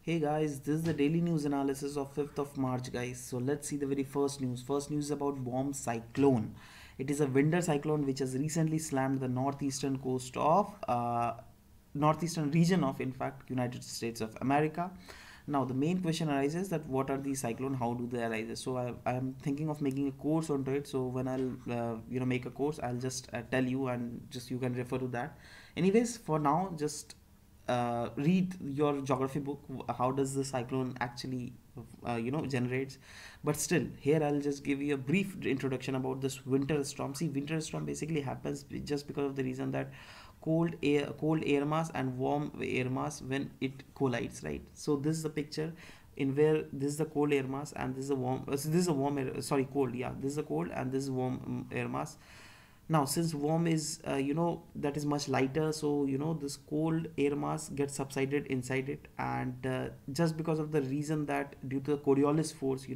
Hey guys, this is the daily news analysis of 5th of March, guys. So let's see the very first news. First news is about bomb cyclone. It is a winter cyclone which has recently slammed the northeastern coast of northeastern region of, in fact, United States of America. Now the main question arises that what are these cyclone? How do they arise? So I am thinking of making a course onto it. So when I'll make a course, I'll just tell you and just you can refer to that. Anyways, for now, just read your geography book. How does the cyclone actually generates? But still, here I'll just give you a brief introduction about this winter storm. See, winter storm basically happens just because of the reason that cold air mass and warm air mass when it collides, right? So this is the picture in where this is the cold air mass and this is a warm this is a warm air, sorry, cold, yeah, this is a cold and this is warm air mass. Now since warm is that is much lighter, so this cold air mass gets subsided inside it, and just because of the reason that due to the Coriolis force,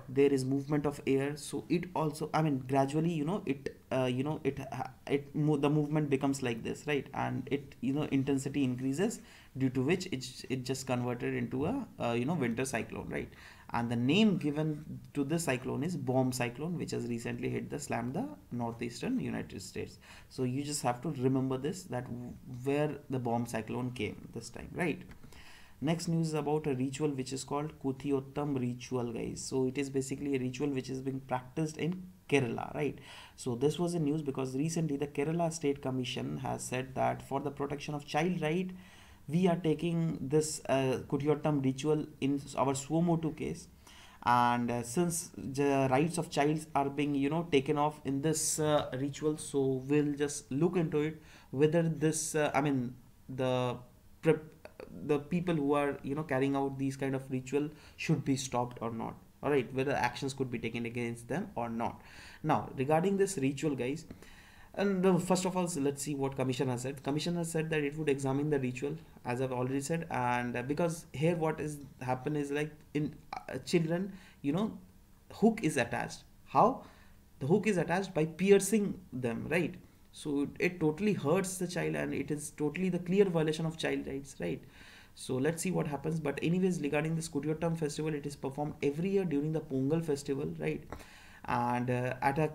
there is movement of air, so it also, I mean, gradually, the movement becomes like this, right? And it, intensity increases, due to which it just converted into a winter cyclone, right? And the name given to this cyclone is bomb cyclone, which has recently hit the slammed the northeastern United States. So you just have to remember this, that where the bomb cyclone came this time, right? Next news is about a ritual which is called Kuthiyottam ritual, guys. So it is basically a ritual which is being practiced in Kerala, right? So this was a news because recently the Kerala State Commission has said that for the protection of child right, we are taking this Kuthiyottam ritual in our Suomotu case. And since the rights of child are being taken off in this ritual, so we'll just look into it whether this the the people who are carrying out these kind of ritual should be stopped or not. All right, whether actions could be taken against them or not. Now regarding this ritual, guys, and first of all, let's see what Commission has said. Commission has said that it would examine the ritual, as I've already said, and because here what is happen is like in children, hook is attached. How? The hook is attached by piercing them, right? So it totally hurts the child, and it is totally the clear violation of child rights, right? So let's see what happens. But anyways, regarding this Kudiyottam festival, it is performed every year during the Pongal festival, right? And at a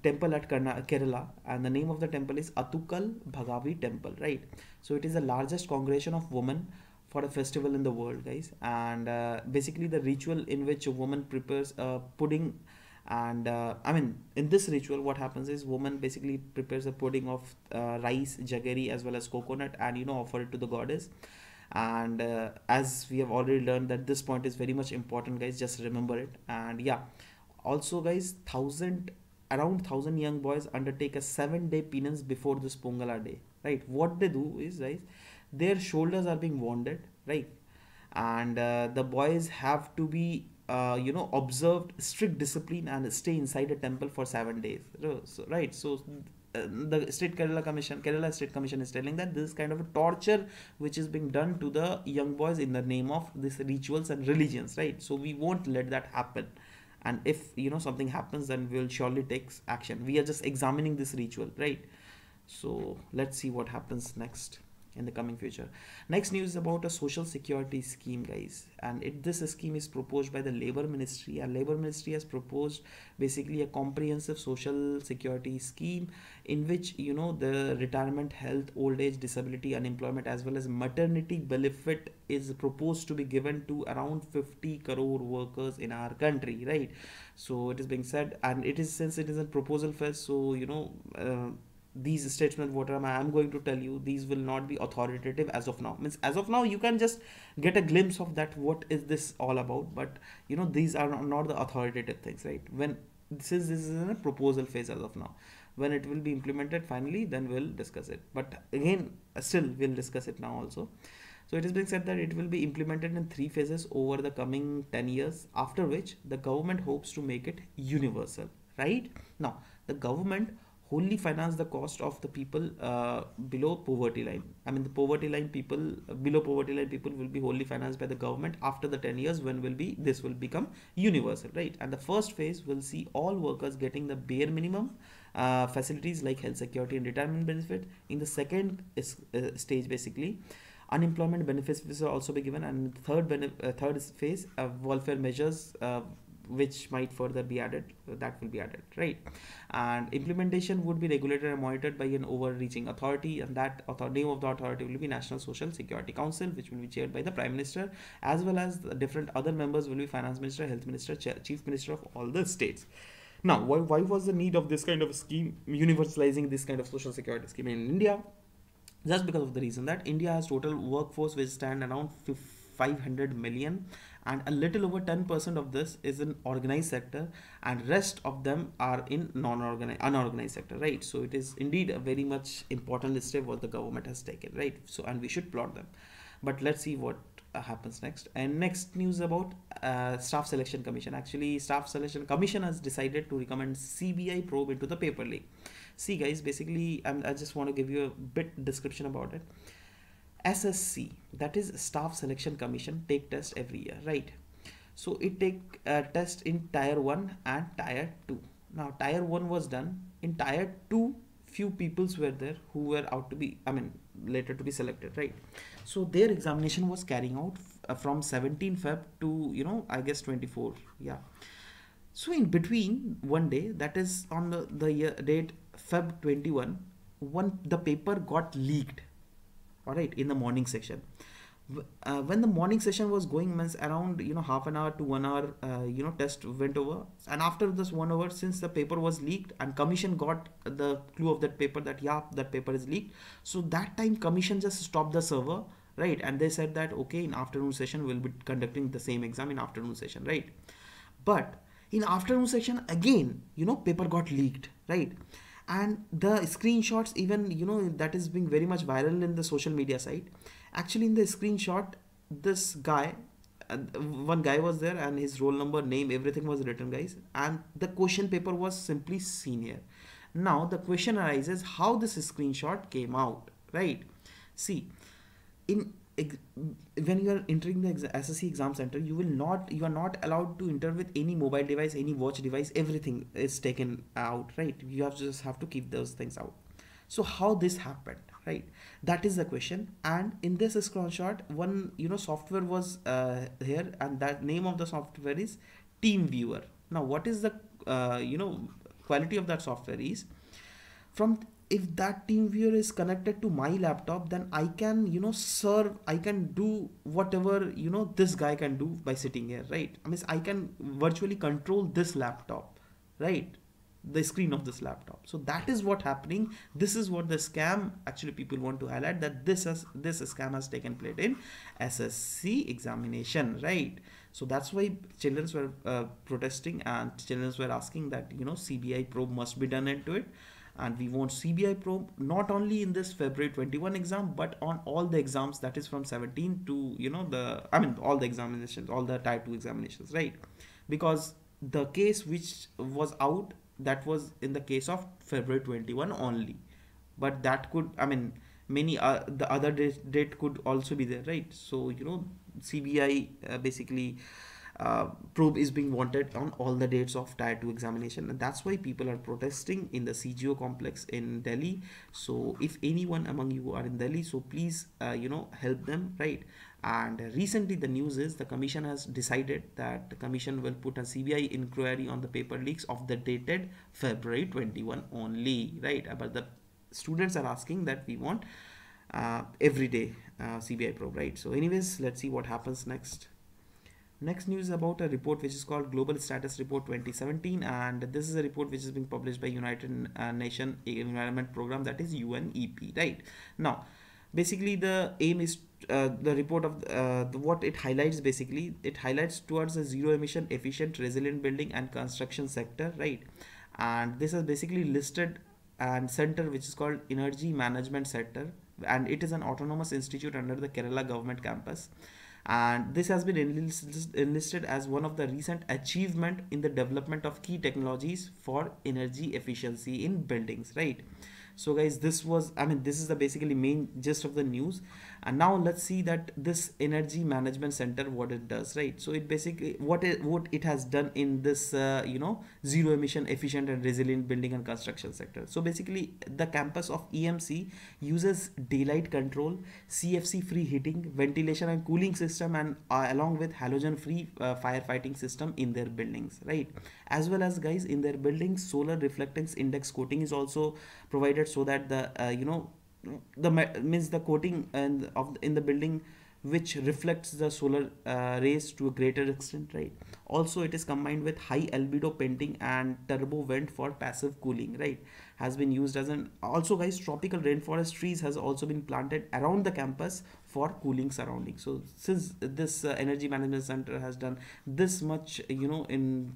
temple at Kerala, and the name of the temple is Atukal Bhagavi Temple, right? So it is the largest congregation of women for a festival in the world, guys. And basically the ritual in which a woman prepares a pudding, and in this ritual what happens is woman basically prepares a pudding of rice, jaggery, as well as coconut, and offer it to the goddess. And as we have already learned that this point is very much important, guys, just remember it. And yeah, also, guys, around 1,000 young boys undertake a 7-day penance before this Pongala day, right? What they do is, guys, their shoulders are being wounded, right? And the boys have to be observed strict discipline and stay inside a temple for 7 days. So, right? So the Kerala State Commission is telling that this is kind of a torture which is being done to the young boys in the name of these rituals and religions, right? So we won't let that happen. And if something happens, then we'll surely take action. We are just examining this ritual, right? So let's see what happens next in the coming future. Next news is about a social security scheme, guys, and this scheme is proposed by the Labor Ministry, and Labor Ministry has proposed basically a comprehensive social security scheme in which the retirement, health, old age, disability, unemployment, as well as maternity benefit is proposed to be given to around 50 crore workers in our country, right? So it is being said, and it is, since it is a proposal phase, so these statements what I'm going to tell you, these will not be authoritative as of now. Means as of now you can just get a glimpse of that what is this all about, but these are not the authoritative things, right? When this is in a proposal phase as of now. When it will be implemented finally, then we'll discuss it. But again, still we'll discuss it now also. So it is being said that it will be implemented in 3 phases over the coming 10 years, after which the government hopes to make it universal, right? Now the government wholly finance the cost of the people below poverty line. I mean, the poverty line people, below poverty line people will be wholly financed by the government after the 10 years, when this will become universal, right? And the first phase will see all workers getting the bare minimum facilities like health security and retirement benefit. In the second stage, basically, Unemployment benefits will also be given, and third phase, welfare measures which might further be added, that will be added, right? And implementation would be regulated and monitored by an overreaching authority, and that name of the authority will be National Social Security Council, which will be chaired by the Prime Minister, as well as the different other members will be Finance Minister, Health Minister, Chief Minister of all the states. Now, why was the need of this kind of scheme, universalizing this kind of social security scheme in India? Just because of the reason that India has total workforce which stand around 500 million, and a little over 10% of this is in organized sector, and rest of them are in unorganized sector, right? So it is indeed a very much important step what the government has taken, right? So, and we should applaud them. But let's see what happens next. And next news about Staff Selection Commission. Actually, Staff Selection Commission has decided to recommend CBI probe into the paper leak. See guys, basically I just want to give you a bit description about it. SSC, that is Staff Selection Commission, take test every year, right? So it take test in tier 1 and tier 2. Now tier 1 was done. In tier 2, few peoples were there who were out to be, later to be selected, right? So their examination was carrying out from 17 Feb to, I guess 24, yeah. So in between one day, that is on the year date Feb 21, the paper got leaked, all right, in the morning session. When the morning session was going, means around half an hour to 1 hour, test went over, and after this 1 hour, since the paper was leaked and commission got the clue of that paper that that paper is leaked, so that time commission just stopped the server, right? And they said that okay, in afternoon session we'll be conducting the same exam in afternoon session, right? But in afternoon session again, paper got leaked, right? And the screenshots even, that is being very much viral in the social media site. Actually, in the screenshot, this guy, one guy was there, and his roll number, name, everything was written, guys. And the question paper was simply senior. Now, the question arises, how this screenshot came out, right? See, when you are entering the SSC exam center, you are not allowed to enter with any mobile device, any watch device. Everything is taken out, right? You just have to keep those things out. So how this happened, right? That is the question. And in this screenshot, one software was here, and that name of the software is TeamViewer. Now, what is the quality of that software is, if that TeamViewer is connected to my laptop, then I can I can do whatever this guy can do by sitting here, right? I can virtually control this laptop, right? The screen of this laptop. So that is what happening. This is what the scam, actually people want to highlight, that this scam has taken place in SSC examination, right? So that's why children were protesting, and children were asking that CBI probe must be done into it. And we want CBI probe not only in this February 21 exam, but on all the exams, that is from 17 to all the examinations, all the tier 2 examinations, right? Because the case which was out, that was in the case of February 21 only, but that could, many the other date could also be there, right? So CBI basically probe is being wanted on all the dates of tier 2 examination, and that's why people are protesting in the CGO complex in Delhi. So if anyone among you are in Delhi, so please help them, right? And recently the news is the commission has decided that the commission will put a CBI inquiry on the paper leaks of the dated February 21 only, right? But the students are asking that we want everyday CBI probe, right? So anyways, let's see what happens next. Next news about a report which is called Global Status Report 2017, and this is a report which is being published by United Nations Environment Program, that is UNEP, right? Now, basically the aim is the report of what it highlights, basically it highlights towards a zero emission, efficient, resilient building and construction sector, right? And this is basically listed and center which is called Energy Management Center, and it is an autonomous institute under the Kerala government campus. And this has been enlisted as one of the recent achievement in the development of key technologies for energy efficiency in buildings, right? So guys, this was, this is the basically main gist of the news. And now let's see that this energy management center, what it does, right? So it basically, what it has done in this zero emission, efficient and resilient building and construction sector. So basically the campus of EMC uses daylight control, CFC free heating, ventilation and cooling system, and along with halogen free firefighting system in their buildings, right? As well as, guys, in their buildings, solar reflectance index coating is also provided, so that the coating and in the building which reflects the solar rays to a greater extent, right? Also it is combined with high albedo painting and turbo vent for passive cooling, right? Has been used as an, also, guys, tropical rainforest trees has also been planted around the campus for cooling surroundings. So since this energy management center has done this much in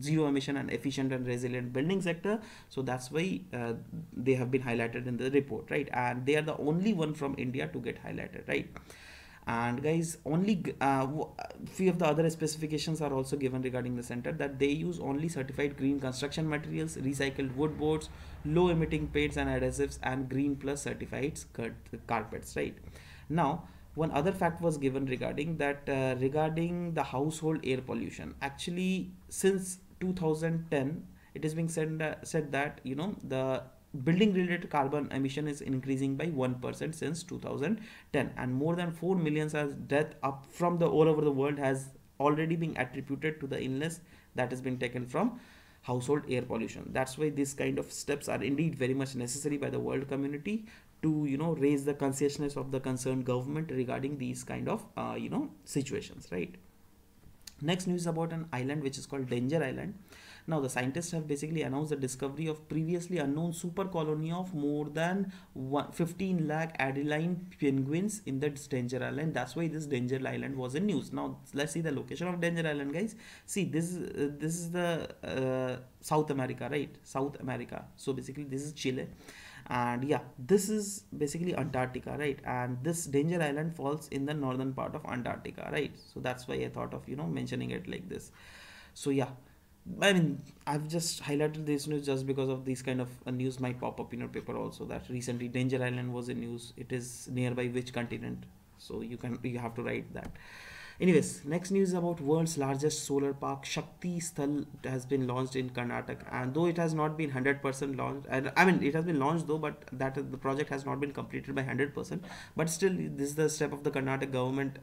zero emission and efficient and resilient building sector, so that's why they have been highlighted in the report, right? And they are the only one from India to get highlighted, right? And, guys, only few of the other specifications are also given regarding the center, that they use only certified green construction materials, recycled wood boards, low emitting paints and adhesives, and green plus certified carpets, right? Now one other fact was given regarding that, regarding the household air pollution. Actually, since 2010 it is being said that the building related carbon emission is increasing by 1% since 2010, and more than 4 million as death up from the all over the world has already been attributed to the illness that has been taken from household air pollution. That's why this kind of steps are indeed very much necessary by the world community to raise the consciousness of the concerned government regarding these kind of situations, right? Next news about an island which is called Danger Island. Now the scientists have basically announced the discovery of previously unknown super colony of more than 15 lakh Adeline penguins in the Danger Island. That's why this Danger Island was in news. Now let's see the location of Danger Island, guys. See, this is the South America, right? South America. So basically this is Chile. And yeah, this is basically Antarctica, right? And this Danger Island falls in the northern part of Antarctica, right? So that's why I thought of mentioning it like this. So yeah, I mean, I've just highlighted this news just because of these kind of news might pop up in your paper also, that recently Danger Island was in news. It is nearby which continent? So you have to write that. Anyways, next news about world's largest solar park, Shakti Sthal, has been launched in Karnataka, and though it has not been 100% launched, I mean it has been launched though, but that the project has not been completed by 100%. But still, this is the step of the Karnataka government,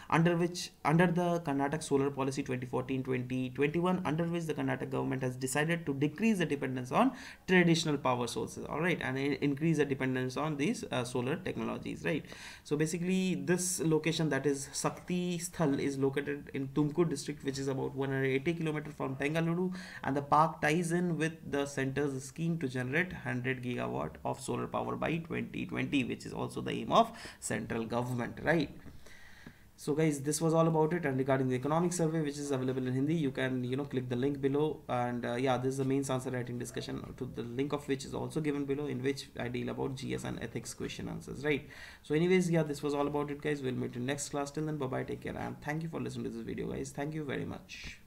under the Karnataka Solar Policy 2014-2021, under which the Karnataka government has decided to decrease the dependence on traditional power sources, all right, and increase the dependence on these solar technologies, right? So basically, this location, that is Shakti Sthal, is located in Tumkur district, which is about 180 km from Bengaluru, and the park ties in with the center's scheme to generate 100 gigawatt of solar power by 2020, which is also the aim of central government, right? So guys, this was all about it. And regarding the economic survey, which is available in Hindi, you can click the link below. And yeah, this is the main answer writing discussion, to the link of which is also given below, in which I deal about GS and ethics question answers, right? So anyways, yeah, this was all about it, guys. We'll meet in next class. Till then, bye bye, take care, and thank you for listening to this video, guys. Thank you very much.